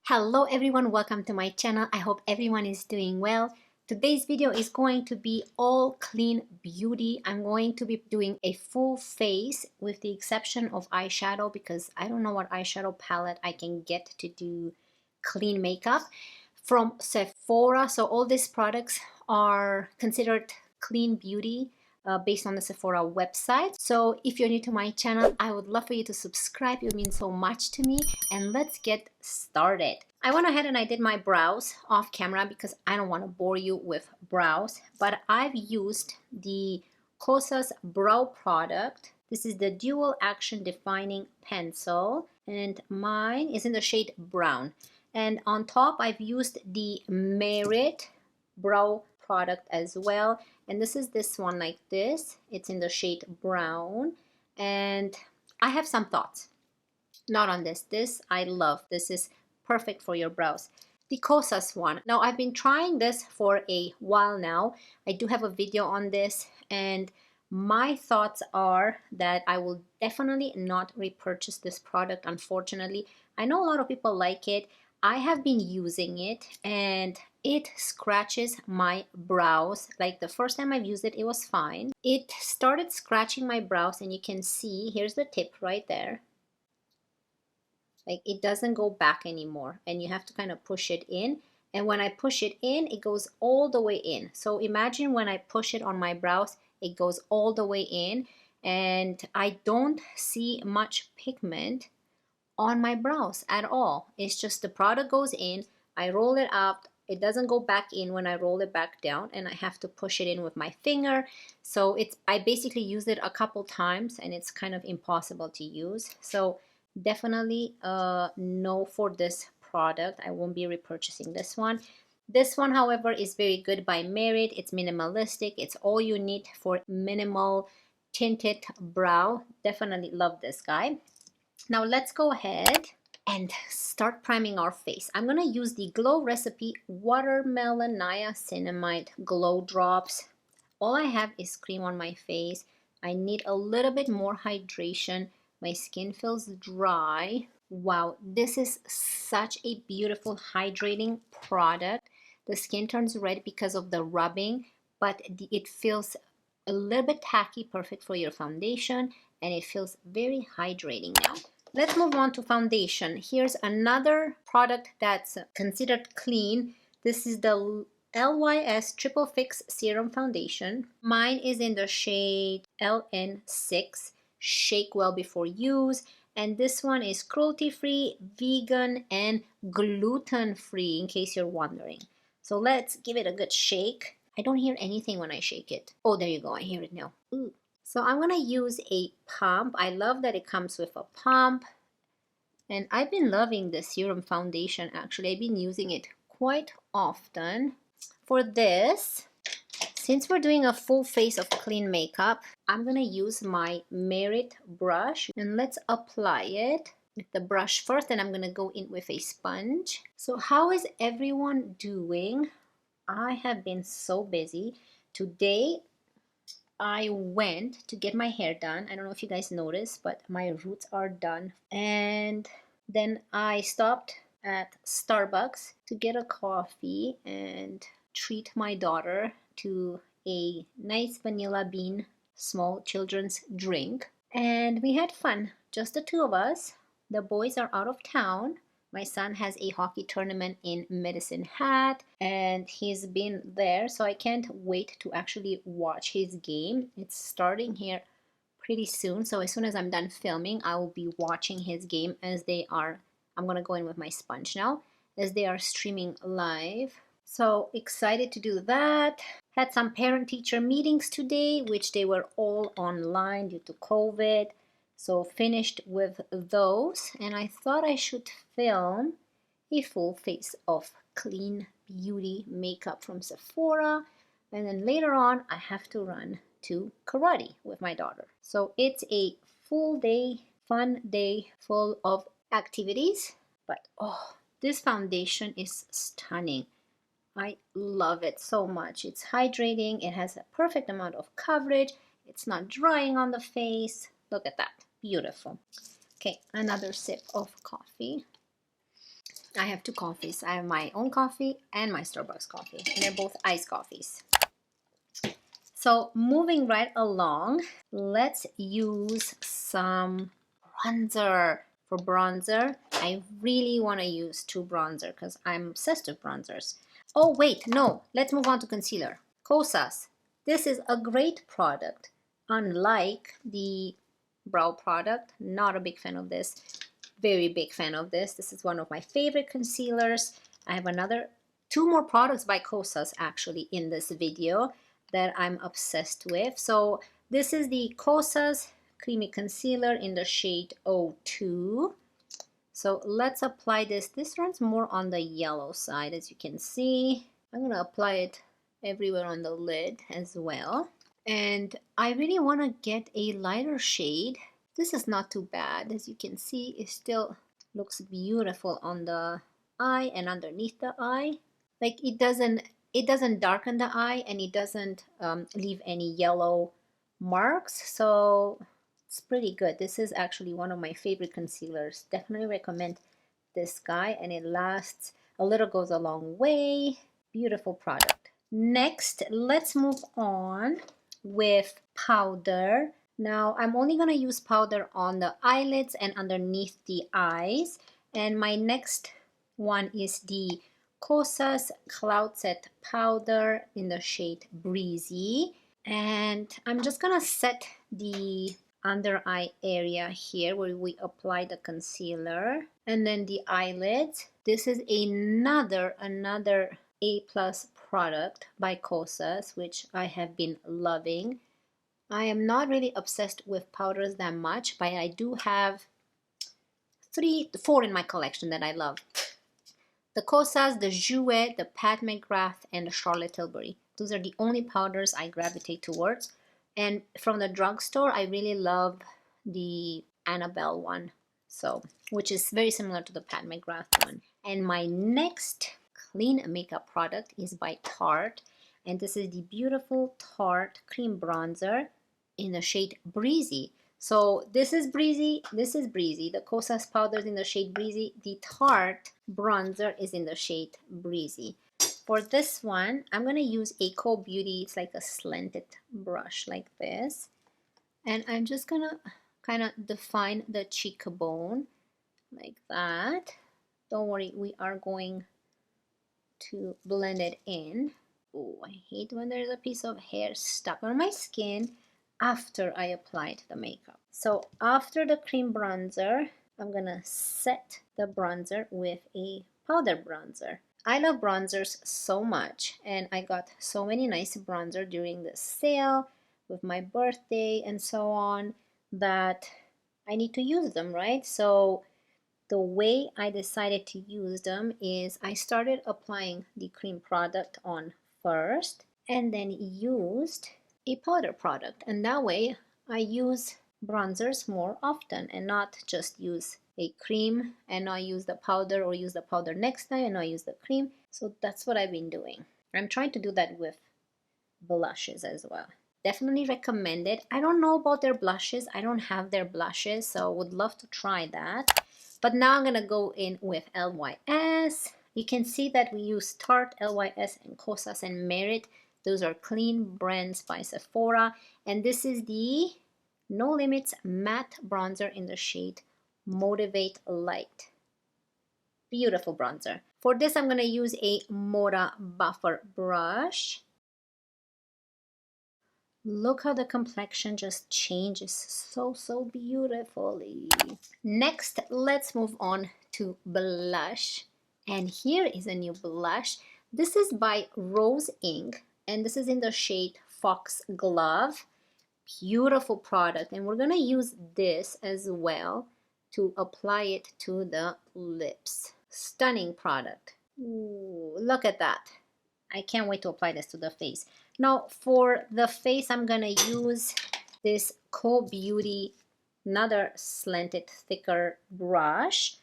Hello everyone, welcome to my channel. I hope everyone is doing well. Today's video is going to be all clean beauty. I'm going to be doing a full face with the exception of eyeshadow because I don't know what eyeshadow palette I can get to do clean makeup from Sephora. So all these products are considered clean beauty based on the Sephora website. So if you're new to my channel, I would love for you to subscribe. It would mean so much to me. And let's get started. I went ahead and I did my brows off camera because I don't want to bore you with brows. But I've used the Kosas brow product. This is the Dual Action Defining Pencil. And mine is in the shade brown. And on top, I've used the Merit brow product as well, and this is this one like this. It's in the shade brown, and I have some thoughts not on this I love. This is perfect for your brows, the Cosas one. Now I've been trying this for a while now. I do have a video on this, and my thoughts are that I will definitely not repurchase this product. Unfortunately, I know a lot of people like it. I have been using it and it scratches my brows. Like the first time I've used it, it was fine. It started scratching my brows, and you can see, here's the tip right there. Like it doesn't go back anymore, and you have to kind of push it in. And when I push it in, it goes all the way in. So imagine when I push it on my brows, it goes all the way in, and I don't see much pigment on my brows at all. It's just the product goes in, I roll it up, it doesn't go back in when I roll it back down, and I have to push it in with my finger. So I basically used it a couple times, and it's kind of impossible to use. So definitely no for this product. I won't be repurchasing this one. This one, however, is very good by Merit. It's minimalistic. It's all you need for minimal tinted brow. Definitely love this guy. Now let's go ahead and start priming our face. I'm going to use the Glow Recipe Watermelon Niacinamide Glow Drops. All I have is cream on my face. I need a little bit more hydration. My skin feels dry. Wow, this is such a beautiful hydrating product. The skin turns red because of the rubbing, but it feels a little bit tacky, perfect for your foundation, and it feels very hydrating now. Let's move on to foundation. Here's another product that's considered clean. This is the LYS Triple Fix Serum Foundation. Mine is in the shade LN6, Shake Well Before Use. And this one is cruelty-free, vegan, and gluten-free, in case you're wondering. So let's give it a good shake. I don't hear anything when I shake it. Oh, there you go. I hear it now. Ooh. So I'm going to use a pump. I love that it comes with a pump. And I've been loving the Serum Foundation, actually. I've been using it quite often. For this, since we're doing a full face of clean makeup, I'm going to use my Merit brush. And let's apply it with the brush first, and I'm going to go in with a sponge. So how is everyone doing? I have been so busy. Today, I went to get my hair done. I don't know if you guys noticed, but my roots are done. And then I stopped at Starbucks to get a coffee and treat my daughter to a nice vanilla bean small children's drink. And we had fun, just the two of us. The boys are out of town. My son has a hockey tournament in Medicine Hat, and he's been there, so I can't wait to actually watch his game. It's starting here pretty soon, so as soon as I'm done filming, I will be watching his game as they are. I'm going to go in with my sponge now, as they are streaming live. So excited to do that. Had some parent-teacher meetings today, which they were all online due to COVID. So finished with those, and I thought I should film a full face of clean beauty makeup from Sephora, and then later on I have to run to karate with my daughter. So it's a full day, fun day full of activities, but oh, this foundation is stunning. I love it so much. It's hydrating, it has a perfect amount of coverage, it's not drying on the face. Look at that. Beautiful. Okay, another sip of coffee. I have two coffees. I have my own coffee and my Starbucks coffee. They're both iced coffees. So moving right along, let's use some bronzer. For bronzer, I really want to use two bronzer because I'm obsessed with bronzers. Oh wait, no, let's move on to concealer. Kosas. This is a great product. Unlike the brow product, not a big fan of this. Very big fan of this. This is one of my favorite concealers. I have two more products by Kosas actually in this video that I'm obsessed with. So this is the Kosas Creamy Concealer in the shade 02. So let's apply this. This runs more on the yellow side, as you can see. I'm gonna apply it everywhere on the lid as well. And I really want to get a lighter shade. This is not too bad. As you can see, it still looks beautiful on the eye and underneath the eye. Like it doesn't darken the eye, and it doesn't leave any yellow marks. So it's pretty good. This is actually one of my favorite concealers. Definitely recommend this guy, and it lasts. A little goes a long way. Beautiful product. Next, let's move on with powder. Now I'm only going to use powder on the eyelids and underneath the eyes. And my next one is the Kosas Cloud Set Powder in the shade Breezy. And I'm just going to set the under eye area here where we apply the concealer. And then the eyelids. This is another A+ product by Cosas, which I have been loving. I am not really obsessed with powders that much, but I do have 4 in my collection that I love. The Cosas, the Jouet, the Pat McGrath, and the Charlotte Tilbury. Those are the only powders I gravitate towards. And from the drugstore, I really love the Annabelle one, so which is very similar to the Pat McGrath one. And my next clean makeup product is by Tarte, and this is the beautiful Tarte cream bronzer in the shade Breezy. So this is Breezy, the Kosas powder is in the shade Breezy, the Tarte bronzer is in the shade Breezy. For this one, I'm going to use a Eco Beauty, it's like a slanted brush like this. And I'm just going to kind of define the cheekbone like that. Don't worry, we are going to blend it in. Oh, I hate when there's a piece of hair stuck on my skin after I applied the makeup. So after the cream bronzer, I'm gonna set the bronzer with a powder bronzer. I love bronzers so much, and I got so many nice bronzer during the sale with my birthday and so on that I need to use them, right? So the way I decided to use them is I started applying the cream product on first and then used a powder product, and that way I use bronzers more often and not just use a cream and not use the powder, or use the powder next time and not use the cream. So that's what I've been doing. I'm trying to do that with blushes as well. Definitely recommend it. I don't know about their blushes. I don't have their blushes, so would love to try that. But now I'm gonna go in with LYS. You can see that we use Tarte, LYS, and Cosas and Merit. Those are clean brands by Sephora. And this is the No Limits Matte Bronzer in the shade Motivate Light. Beautiful bronzer. For this, I'm gonna use a Mora Buffer brush. Look how the complexion just changes so beautifully. Next, let's move on to blush. And here is a new blush. This is by Rose Inc. And this is in the shade Foxglove. Beautiful product. And we're gonna use this as well to apply it to the lips. Stunning product. Ooh, look at that. I can't wait to apply this to the face. Now for the face, I'm gonna use this Co Beauty, another slanted thicker brush.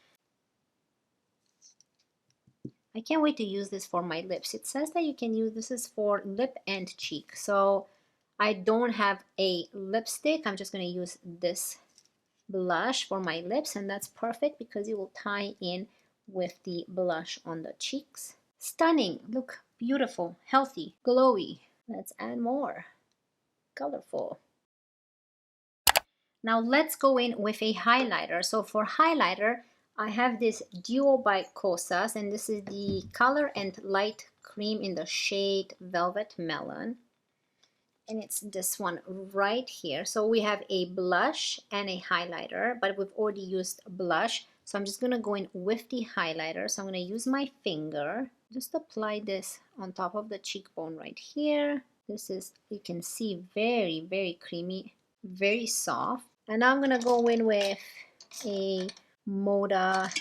I can't wait to use this for my lips. It says that you can use, this is for lip and cheek. So I don't have a lipstick. I'm just gonna use this blush for my lips, and that's perfect because it will tie in with the blush on the cheeks. Stunning. Look, beautiful, healthy, glowy. Let's add more. Colorful. Now let's go in with a highlighter. So for highlighter, I have this Duo by Kosas, and this is the Color and Light Cream in the shade Velvet Melon. And it's this one right here. So we have a blush and a highlighter, but we've already used blush. So I'm just gonna go in with the highlighter. So I'm gonna use my finger, just apply this on top of the cheekbone right here. This is, you can see, very, very creamy, very soft. And now I'm gonna go in with a Moda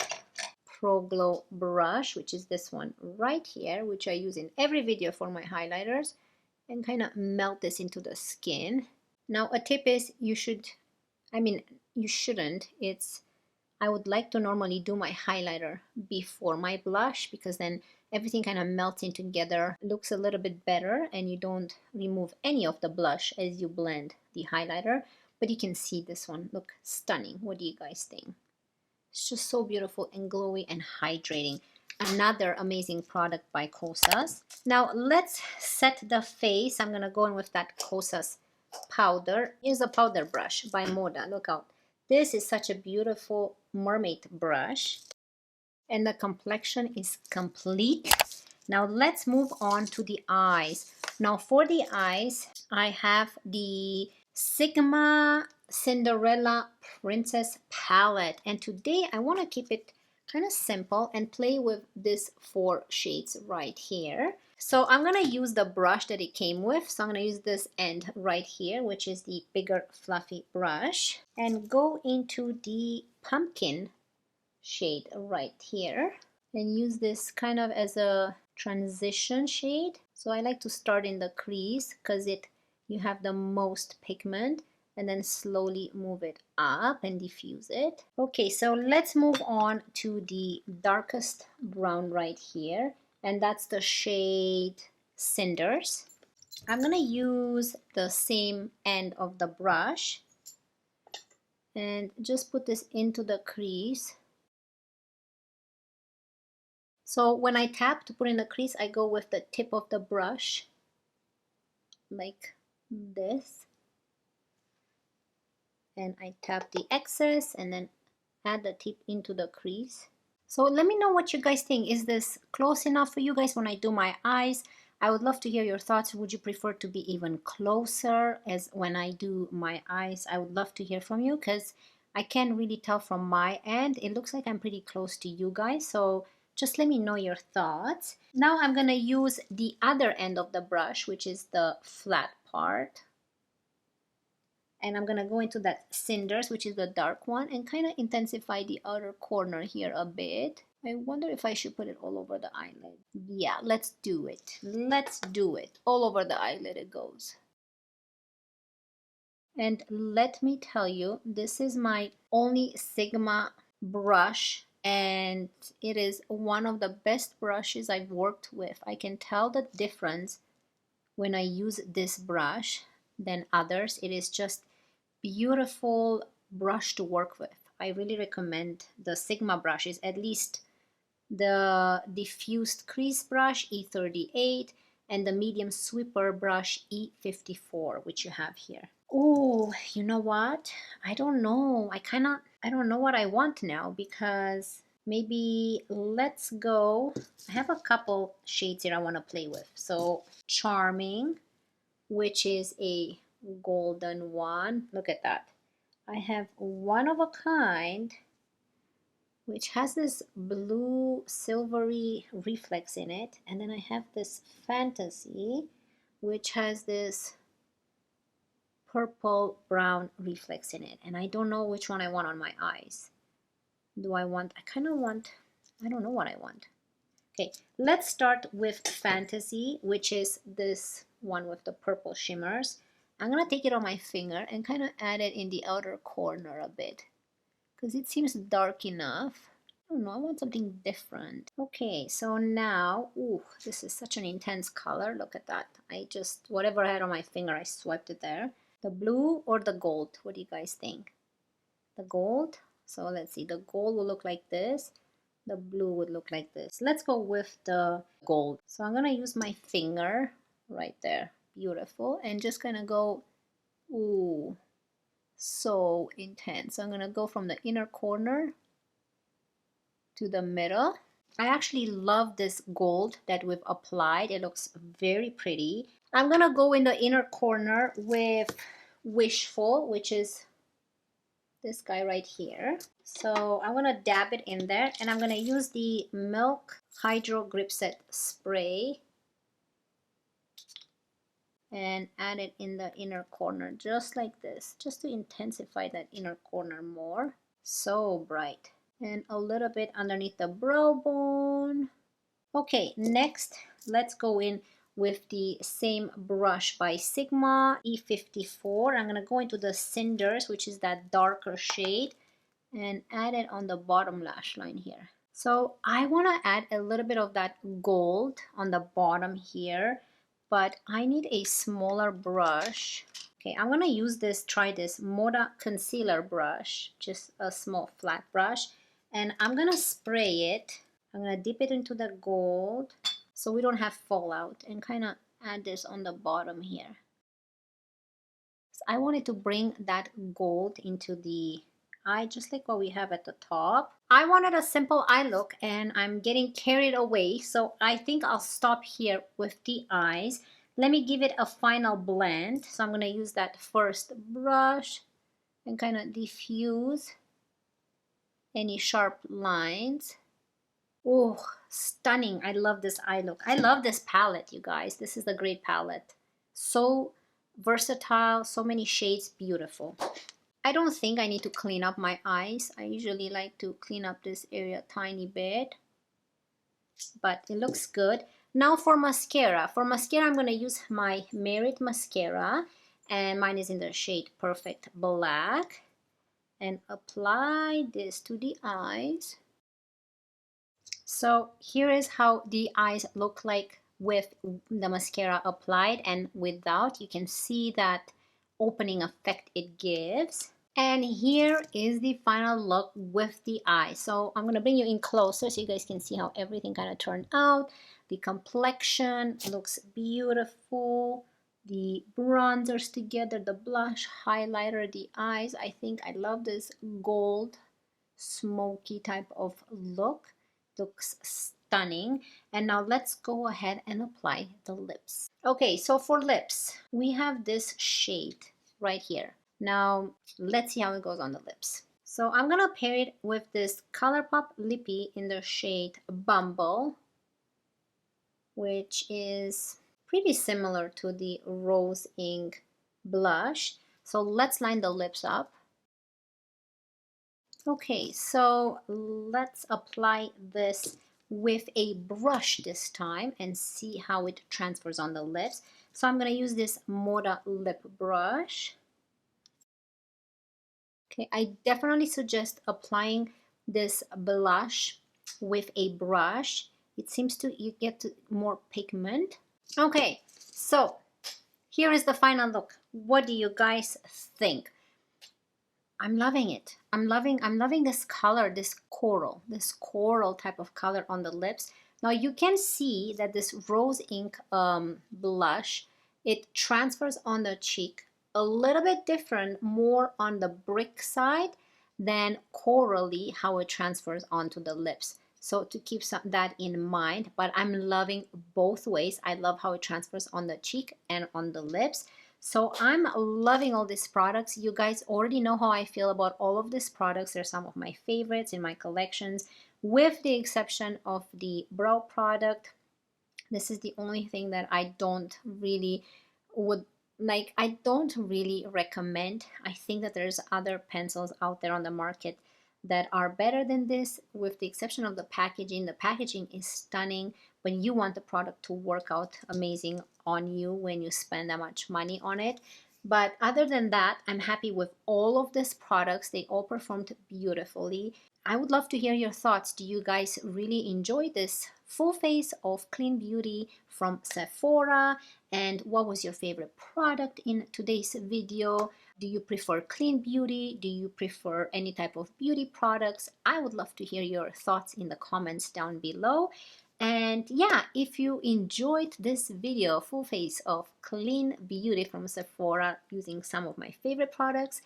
Pro Glow brush, which is this one right here, which I use in every video for my highlighters, and kind of melt this into the skin. Now a tip is you shouldn't, I would like to normally do my highlighter before my blush, because then everything kind of melts in together, looks a little bit better, and you don't remove any of the blush as you blend the highlighter. But you can see this one, look, stunning. What do you guys think? It's just so beautiful and glowy and hydrating. Another amazing product by Cosas. Now let's set the face. I'm gonna go in with that Cosas powder. Here's a powder brush by Moda. Look out. This is such a beautiful mermaid brush, and the complexion is complete. Now let's move on to the eyes. Now for the eyes, I have the Sigma Cinderella Princess palette, and today I want to keep it kind of simple and play with these 4 shades right here. So I'm gonna use the brush that it came with. So I'm gonna use this end right here, which is the bigger fluffy brush, and go into the pumpkin shade right here, and use this kind of as a transition shade. So I like to start in the crease because you have the most pigment, and then slowly move it up and diffuse it. Okay, so let's move on to the darkest brown right here, and that's the shade Cinders. I'm gonna use the same end of the brush and just put this into the crease. So when I tap to put in the crease, I go with the tip of the brush like this, and I tap the excess and then add the tip into the crease. So let me know what you guys think. Is this close enough for you guys when I do my eyes? I would love to hear your thoughts. Would you prefer to be even closer as when I do my eyes? I would love to hear from you, because I can't really tell from my end. It looks like I'm pretty close to you guys, so just let me know your thoughts. Now I'm gonna use the other end of the brush, which is the flat part, and I'm gonna go into that Cinders, which is the dark one, and kind of intensify the outer corner here a bit. I wonder if I should put it all over the eyelid. Yeah, let's do it. Let's do it. All over the eyelid it goes. And let me tell you, this is my only Sigma brush, and it is one of the best brushes I've worked with. I can tell the difference when I use this brush than others. It is just beautiful brush to work with. I really recommend the Sigma brushes, at least the diffused crease brush E38 and the medium sweeper brush E54, which you have here. Oh, you know what? I don't know. I don't know what I want now, because maybe let's go. I have a couple shades here I want to play with. So Charming, which is a golden one. Look at that. I have One of a Kind, which has this blue silvery reflex in it, and then I have this Fantasy, which has this purple brown reflex in it, and I don't know which one I want on my eyes. I don't know what I want. Okay, let's start with Fantasy, which is this one with the purple shimmers. I'm gonna take it on my finger and kind of add it in the outer corner a bit, because it seems dark enough. I don't know, I want something different. Okay, so now, ooh, this is such an intense color. Look at that. Whatever I had on my finger, I swiped it there. The blue or the gold? What do you guys think? The gold? So let's see, the gold will look like this. The blue would look like this. Let's go with the gold. So I'm gonna use my finger right there. Beautiful. And just gonna go, ooh, so intense. So I'm gonna go from the inner corner to the middle. I actually love this gold that we've applied. It looks very pretty. I'm gonna go in the inner corner with Wishful, which is this guy right here. So I'm gonna dab it in there, and I'm gonna use the Milk Hydro Grip Set spray and add it in the inner corner just like this, just to intensify that inner corner more. So bright. And a little bit underneath the brow bone. Okay, next let's go in with the same brush by Sigma E54. I'm gonna go into the Cinders, which is that darker shade, and add it on the bottom lash line here. So I want to add a little bit of that gold on the bottom here, but I need a smaller brush. Okay, I'm gonna use this, try this Moda concealer brush, just a small flat brush, and I'm gonna spray it. I'm gonna dip it into the gold so we don't have fallout, and kind of add this on the bottom here. So I wanted to bring that gold into the eye, just like what we have at the top. I wanted a simple eye look, and I'm getting carried away, so I think I'll stop here with the eyes. Let me give it a final blend. So I'm going to use that first brush and kind of diffuse any sharp lines. Oh, stunning. I love this eye look. I love this palette, you guys. This is a great palette. So versatile, so many shades, beautiful. I don't think I need to clean up my eyes. I usually like to clean up this area a tiny bit, but it looks good. Now for mascara. For mascara, I'm going to use my Merit mascara, and mine is in the shade Perfect Black, and apply this to the eyes. So here is how the eyes look like with the mascara applied, and without. You can see that opening effect it gives. And here is the final look with the eye. So I'm going to bring you in closer so you guys can see how everything kind of turned out. The complexion looks beautiful. The bronzers together, the blush, highlighter, the eyes. I think I love this gold smoky type of look. Looks stunning. And now let's go ahead and apply the lips. Okay, so for lips, we have this shade right here. Now let's see how it goes on the lips. So I'm gonna pair it with this ColourPop Lippy in the shade Bumble, which is pretty similar to the Rose Ink blush. So let's line the lips up. Okay, so let's apply this with a brush this time and see how it transfers on the lips. So I'm going to use this Moda lip brush. Okay, I definitely suggest applying this blush with a brush. It seems to you get more pigment. Okay, so here is the final look. What do you guys think? I'm loving it. I'm loving this color, this coral type of color on the lips. Now you can see that this Rose Ink blush, it transfers on the cheek a little bit different, more on the brick side than corally how it transfers onto the lips. So to keep that in mind, but I'm loving both ways. I love how it transfers on the cheek and on the lips. So I'm loving all these products. You guys already know how I feel about all of these products. They're some of my favorites in my collections, with the exception of the brow product. This is the only thing that I don't really I don't really recommend. I think that there's other pencils out there on the market that are better than this, with the exception of the packaging. The packaging is stunning, but you want the product to work out amazing on you when you spend that much money on it. But other than that, I'm happy with all of these products. They all performed beautifully. I would love to hear your thoughts. Do you guys really enjoy this full face of clean beauty from Sephora? And what was your favorite product in today's video? Do you prefer clean beauty? Do you prefer any type of beauty products? I would love to hear your thoughts in the comments down below. And yeah, if you enjoyed this video, full face of clean beauty from Sephora using some of my favorite products,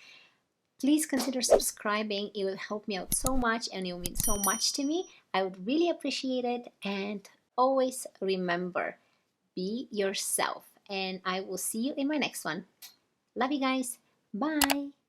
please consider subscribing. It will help me out so much and it will mean so much to me. I would really appreciate it. And always remember, be yourself. And I will see you in my next one. Love you guys. Bye.